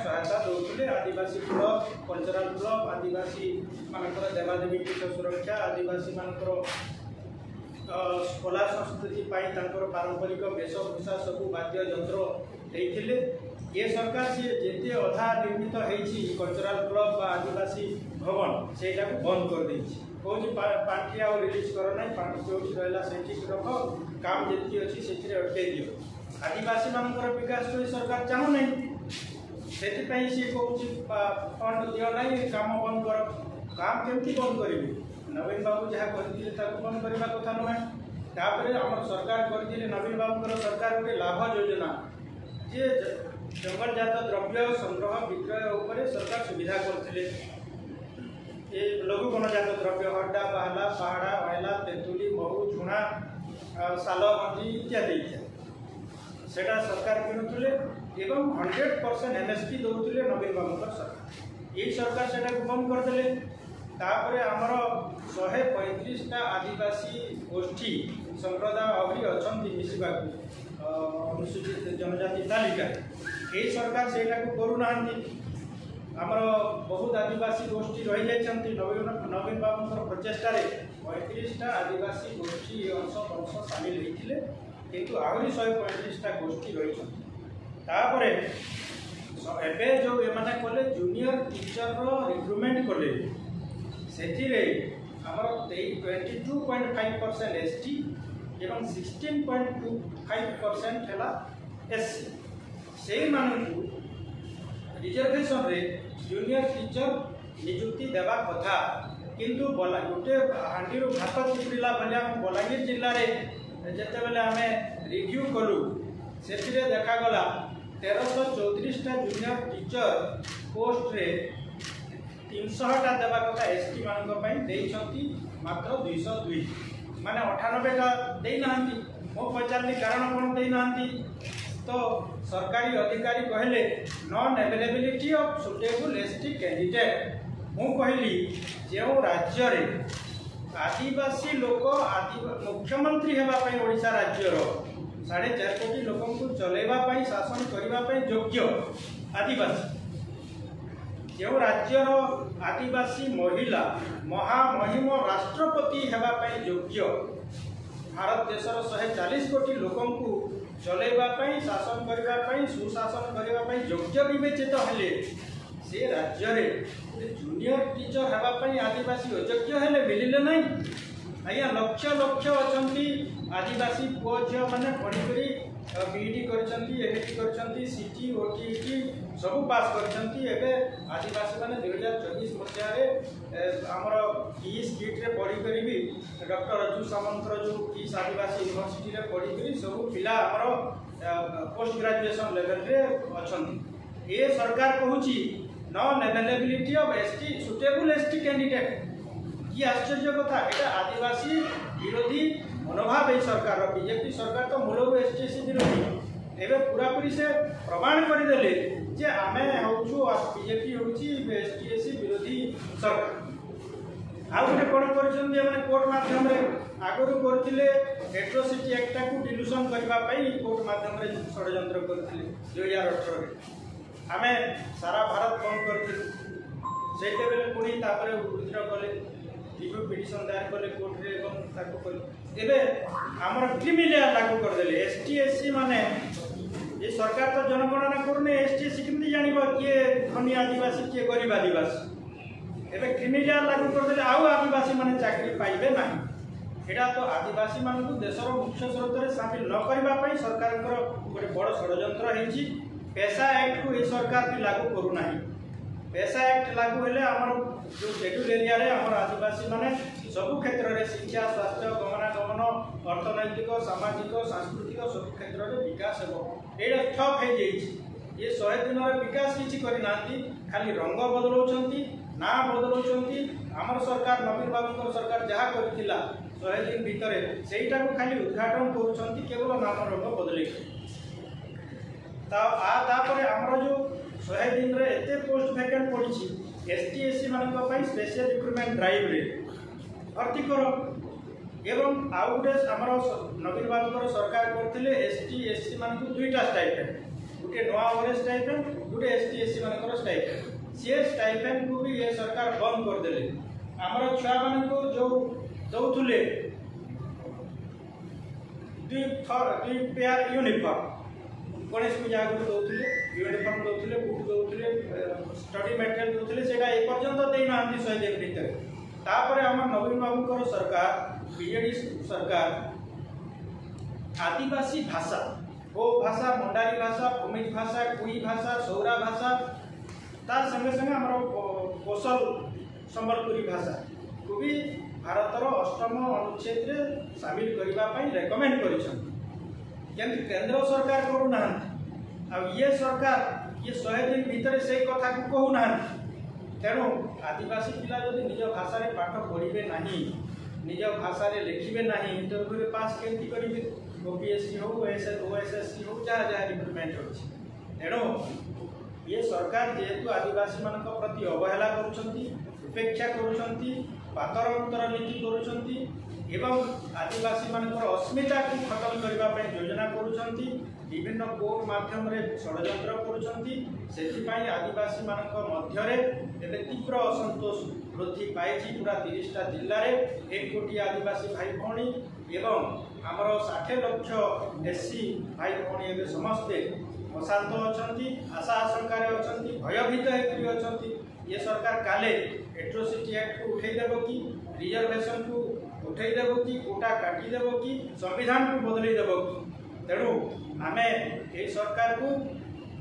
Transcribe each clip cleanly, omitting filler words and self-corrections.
सहायता दौले आदिवासी club cultural club आदिवासी मानकर देवादेवी पीठ सुरक्षा आदिवासी मानकर कला संस्कृति पारंपरिक वेशभूषा सब वाद्य यंत्र देते ये सरकार सी जिते अधा निर्मित होती कल्चरल क्लब आदिवासी भवन से बंद कर दी कौन पार्टी आ रिलीज कर ना पार्टी जो रहा से रख काम जी अच्छी से अटकई दियो आदिवासी मानकर विकास तो सरकार चाहू ना से सी कौन फंड दियो ना काम बंद कर काम केमती बंद करी नवीन बाबू जहाँ करते बंद करने कथा नुहे तापर आम सरकार करते नवीन बाबू सरकार गोटे लाभ योजना जे जंगल जात द्रव्य संग्रह विक्रय उपर सरकार सुविधा करते लघु गणजात द्रव्य हड्डा बाहला पहाड़ा अयला तेतुली महू झुणा साल मंजी इत्यादि इत्यादि सेटा सरकार किणुले एवं 100% MSP दौले नवीन बाबू सरकार ये सरकार से बंद करदे तापर आमर 135टा आदिवासी गोष्ठी संप्रदाय अभी अच्छा मिसवा अनुसूचित जनजाति तालिका ये सरकार से करूना आमर बहुत आदिवासी गोष्ठी रही जाती नवीन बाबू प्रचेषार 35टा आदिवासी गोष्ठी अंश अंश सामिल होते किंतु आहरी 135टा गोष्ठी रही तापर एबे जो एमाने कले जूनियर टीचर रिक्रुटमेंट कले से आमर 22.5% ST एवं 16.25% है SC से मानू रिजर्वेशन रे जूनियर टीचर नियुक्ति देवा कथा किंतु गोटे हांडी भात चिपुड़ा भाया बलांगीर जिले में जिते बेले आम रिव्यू कलु से देखागला 1334टा जूनियर टीचर पोस्ट रे 300टा देवा कथा ST मानी मात्र 202 माने 98टा देना मो पचारि कारण कौन देना तो सरकारी अधिकारी कहले non availability of suitable ST candidate मु कहली जो राज्य रे आदिवासी लोक मुख्यमंत्री होगापी ओडिशा राज्यर 4.5 कोटी लोक को चलैवाई शासन करने योग्य आदिवासी जो राज्यर आदिवासी महिला महामहिम राष्ट्रपति होगापी योग्य भारत देशर 140 कोटी लोक को चलैवाई शासन करने सुशासन करने योग्य विवेचित हेले से राज्य रे जूनियर टीचर होगापी आदिवासी अयोग्य हेले मिलिले नहीं आज्ञा लक्ष लक्ष अच्छा आदिवासी पुओ झी मैंने पढ़ी बीईडी कर सीटी ओटीईटी सब पास कर आदिवासी मैंने 2024 मसीह आमर किस किट्रे पढ़ी भी डॉक्टर रजू सामंतर जो किस आदिवासी यूनिवर्सिटी पढ़ी सब पिला आमर पोस्ट ग्रेजुएशन लेवल रे अच्छा ये सरकार कहूँ non availability of ST suitable ST candidate कि आश्चर्य कथा यहाँ आदिवासी विरोधी मनोभाव ये सरकार बीजेपी सरकार तो मूल ST विरोधी एवं पूरापूरी से प्रमाण करदे जे आम हूँ बीजेपी हूँ ST विरोधी सरकार आउ गोटे कौन कर कोर्ट मध्यम आगु करते एट्रोसिटी एक्टा को डिल्यूशन करने कोर्ट मध्यम षड्यंत्र करते 2018 आम सारा भारत बंद कर बेले पुणी विद्रोह कले रिव्यू पिटिशन दायर कले कोर्ट रे आमर क्रिमिलेयर लागू करदे ST SC माने ये सरकार तो जनगणना करूने ST SC केमती जानिबो किए धनी आदिवासी किए गरीब आदिवासी एबे क्रिमिलेयर लागू करदे आउ आदिवासी माने चाकरी पाइबे नाही एटा तो आदिवासी मानकु देशर मुख्य स्रोत रे शामिल न करबा पई सरकार गोटे बड़ षड्यंत्र हेछि पेशा एक्ट को ये सरकार भी लागू करू नाही पेशा एक्ट लागू हेले हमर जो शेड्यूल एरिया रे हमर आदिवासी माने सब क्षेत्र रे शिक्षा स्वास्थ्य गमनागमन अर्थनैतिक सामाजिक सांस्कृतिक सब क्षेत्र रे विकास हेबो एटा ठप हे जेछि ये 100 दिन रे विकास किछि करि नांती खाली रंग बदलौछंती ना बदलौछंती हमर सरकार नवीन बाबू सरकार जहा करथिला 100 दिन भितरे सेईटा को खाली उद्घाटन करूछंती केवल नाम रंग बदलै तापर आमर जो 100 दिन रे एते पोस्ट वैकेंट पड़ी ST SC मान स्पेशल रिक्रुटमेंट ड्राइव रे भर्ती कर एवं आउ गोटे आमर नवीन बाबू सरकार करते ST SC मान 2टा स्टाइपेंड गोटे नवा ओरेस स्टाइपेंड गोटे एसटी एससी मानकर स्टाइपेंड सी स्टाइपेंड को भी ये सरकार बंद करदेले आमर छुआ मान को जो दौले दुई पेयर यूनिफॉर्म गणेश पूजा आगे दौले यूनिफॉर्म दौले बुट दौले स्टडी मटेरियल दौले से एपर्यंत देना 100 दिन भितर तापर आम नवीन बाबू सरकार बीजेडी सरकार आदिवासी भाषा ओ भाषा मंडारी भाषा भूमिज भाषा कुई भाषा सौरा भाषा तार संगे संगे आम कोशल संबलपुरी भाषा को भी भारतर 8म अनुच्छेद सामिल करने रेकमेंड कर केंद्र सरकार करूना ये सरकार ये 100 दिन भितर से कथा को कहूना तेणु आदिवासी पिला जब निज भाषा रे पाठ पढ़े ना निज भाषा रे लिखे ना इंटरव्यू पास केमती करेंगे ओपीएससी हो ओएसएससी हो जहाँ जहाँ रिक्रुटमेंट होती तेणु ये सरकार जेहेतु आदिवासी मान प्रति अवहेला करुपेक्षा पातर अंतर नीति करुँच आदिवासी मान अस्मिता को खत्म करने योजना करुँच विभिन्न कोर्ट माध्यम षड्यंत्र करुँच आदिवासी मान मध्य तीव्र असंतोष वृद्धि पाई पूरा 30टा जिले में 1 कोटी आदिवासी भाई भौणी एवं आमर 60 लाख एससी भाई भौणी एवं समस्ते अशांत अच्छा आशा आशंकार अच्छा भयभीत होती ये सरकार काले एट्रोसिटी एक्ट को उठेदेव कि रिजर्वेशन को उठेदेव कि कोटा काटिदेव कि संविधान को बदलईदेव कि तेणु आम ये सरकार को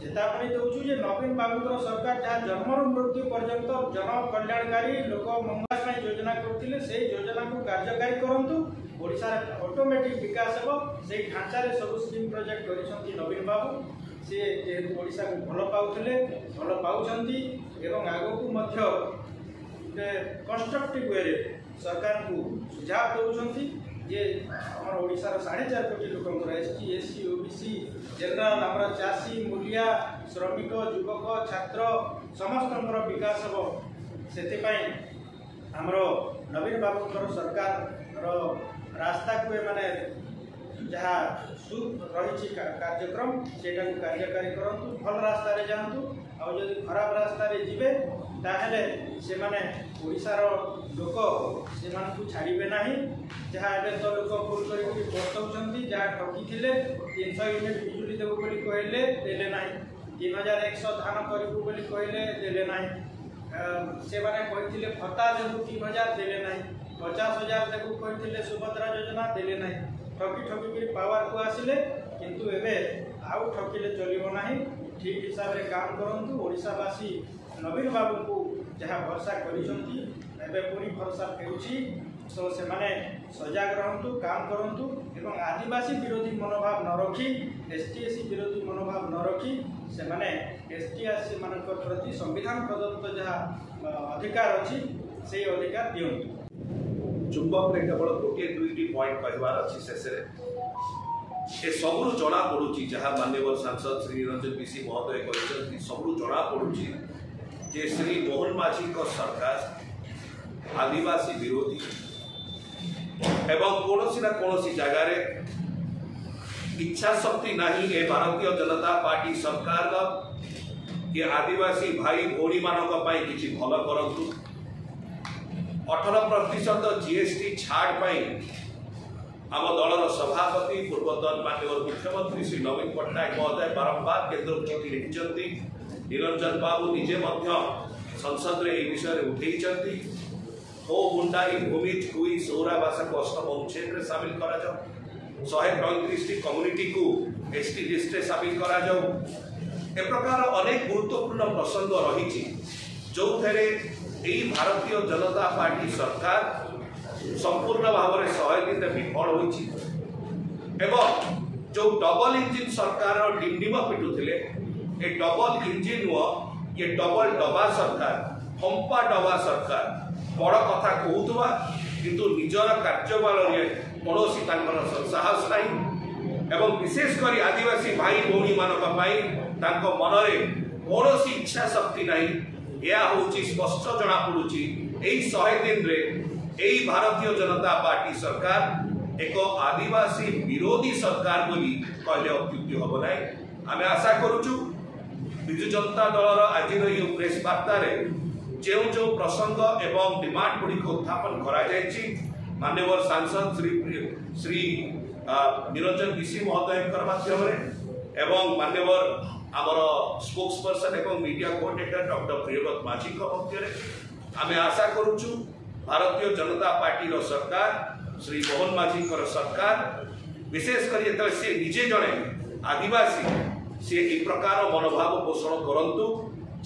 चेतावनी दौचु जे नवीन बाबू सरकार जहाँ जन्म मृत्यु पर्यंत जन कल्याणकारी लोक मंगल योजना करते से योजना को कार्यकारी करूँ ओडिशा ऑटोमेटिक विकास हो से ढांचा सब स्कीम प्रोजेक्ट कर नवीन बाबू सी जेहेतु ओडिशा को भल पाउले भल पाउछंती एवं आगो कंस्ट्रक्टिव वे सरकार को सुझाव दौरान जे आम ओडिशार 4.5 कोटी लोक एसटी एससी ओबीसी जनरल आम चाषी मूलिया श्रमिक युवक छात्र समस्त विकास हो से आमर नवीन बाबू सरकार रास्ता को माने जहाँ रही कार्यक्रम से कार्यकारी करूँ भल रास्ता जातु आदि खराब रास्ता जीवे ताहले से माने ओडिशार लोक से छाड़े ना जहाँ एवं तो लोक फुल कर बसौं जहाँ ठकी 300 यूनिट बिजुली देव कहले देले ना 3100 धान करूँ कहले देले ना से मैंने भत्ता देवु 3000 देले ना 50,000 देवु कहते सुभद्रा योजना देले ना ठकी ठकी पावर को आसिले किंतु एबे आउ ठकिले चलिबो नाही ठीक हिसाब रे काम करंतु ओडिशावासी नवीन बाबू को जहाँ भरसा करिसंती एबे पूरी भरसा फेरुची तो से माने सजाग रहंतु काम करंतु एवं आदिवासी विरोधी मनोभाव न रखी एसटी एससी विरोधी मनोभाव न रखी से माने एसटी एससी मानक प्रति संविधान प्रदत्त जहाँ अधिकार अछि से अधिकार दियंतु चुंबक केवल गोटे 2टी पॉइंट कहबार अच्छी शेष ए सबू जना पड़ुची जहाँ माननीय सांसद श्री निरंजन बिशी महोदय कहते सबू जना पड़ुची जे श्री मोहन माझी सरकार आदिवासी विरोधी एवं कौन ना कौन जगार इच्छा शक्ति नहीं ए भारतीय जनता पार्टी सरकार ये आदिवासी भाई भौणी मानक किसी भल करंतु 18% जीएसटी छाड़ पाई आम दलर सभापति पूर्वतन माननीय मुख्यमंत्री श्री नवीन पट्टनायक महोदय बारंबार केन्द्र को चिठी लिखिंट निरंजन बाबू निजे संसद में विषय उठे हो मुंडारी भूमिज कुई सौरा भाषा को 8म अनुच्छेद में सामिल करा जाओ 133 कम्युनिटी को एसटी लिस्ट में सामिल करा जाओ ए प्रकार अनेक गुरुत्वपूर्ण प्रसंग रही जो यही भारतीय जनता पार्टी सरकार संपूर्ण भाव में 100 दिन विफल होती जो डबल इंजिन सरकार डिंडिम पिटुले ये डबल इंजिन नुह ये डबल डबा सरकार फंपा डबा सरकार बड़ कथा कहूवा किंतु निजर कार्यबल कौन साहस नहीं एवं विशेषकर आदिवासी भाई भौणी मानक मनरे कौन इच्छा शक्ति नहीं यह हूँ स्पष्ट जना पड़ुची 100 दिन रे यही भारतीय जनता पार्टी सरकार एक आदिवासी विरोधी सरकार बोली कहले अत्युक्ति हम ना आमे आशा करूछु विजु जनता दलर आज प्रेस वार्तार जो जो प्रसंग एवं डिमांड गुड़ी उत्थापन करा जायछि माननीय सांसद श्री निरंजन ऋषि महोदय माध्यम एवं माननीय आमर स्पोक्स पर्सन एवं मीडिया कोऑर्डिनेटर डॉक्टर प्रियव्रत माझी मध्य आमे आशा करूछु भारतीय जनता पार्टी रो सरकार श्री मोहन माझी सरकार विशेषकर जो सी निजे जड़े आदिवासी सी एक प्रकार मनोभाव पोषण करंतु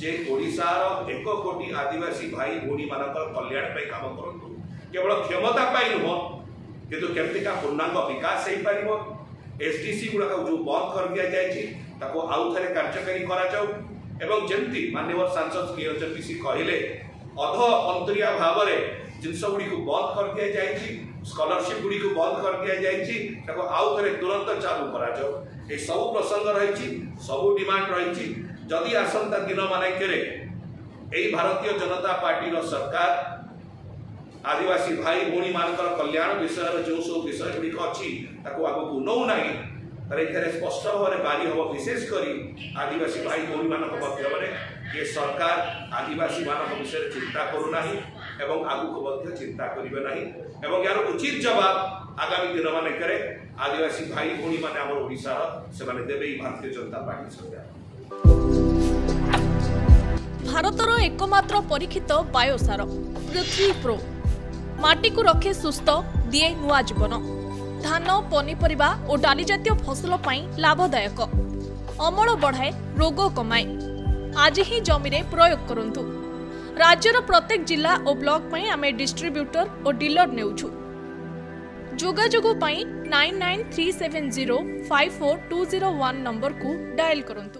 जे ओडिशार 1 कोटी आदिवासी भाई भौणी मान कल्याण पे काम करंतु केवल क्षमता पाई नुह किंतु केमतिका पूर्णांग विकास हो पार एसडीसी गुड़ा जो बंद कर दिया जाए आउ थे कार्यकारी कराऊ एवं जमती माननीय सांसद निरंजन ऋषि कहले अध अंतरिया भाव में जिनस गुड़ी बंद कर दि जाए स्कॉलरशिप गुड़ी बंद कर दि जाए आउ थे तुरंत चालू कराऊ ये सब प्रसंग रही सब डिमांड रही जदि आसंता दिन मानकरे भारतीय जनता पार्टी सरकार आदिवासी भाई भौणी मान कल्याण विषय जो सब विषय गुड़िक अच्छी आगे नौ ना स्पष्ट भाव में बारी हम विशेषकर आदिवासी भाई भौणी मान मध्य ये सरकार आदिवासी मान विषय चिंता करूना एवं आगुक चिंता करेंगे ना यार उचित जवाब आगामी दिन मानकरे आदिवासी भाई भौणी मान आम ओडिशार से देवे भारतीय जनता पार्टी सरकार। भारतर एकमात्र परीक्षित बायोसार पृथ्वी प्रो माटी को रखे सुस्थ दिए नुआ जीवन धान पनीपरिबा और डाली जातीय फसल पाई लाभदायक अमल बढ़ाए रोग कमाए आज ही जमी रे प्रयोग करंतु राज्यर प्रत्येक जिला और ब्लॉक पाई आमे डिस्ट्रीब्यूटर और डीलर नेउछु जोगाजोग पाई 9937054201 नंबर को डायल करंतु।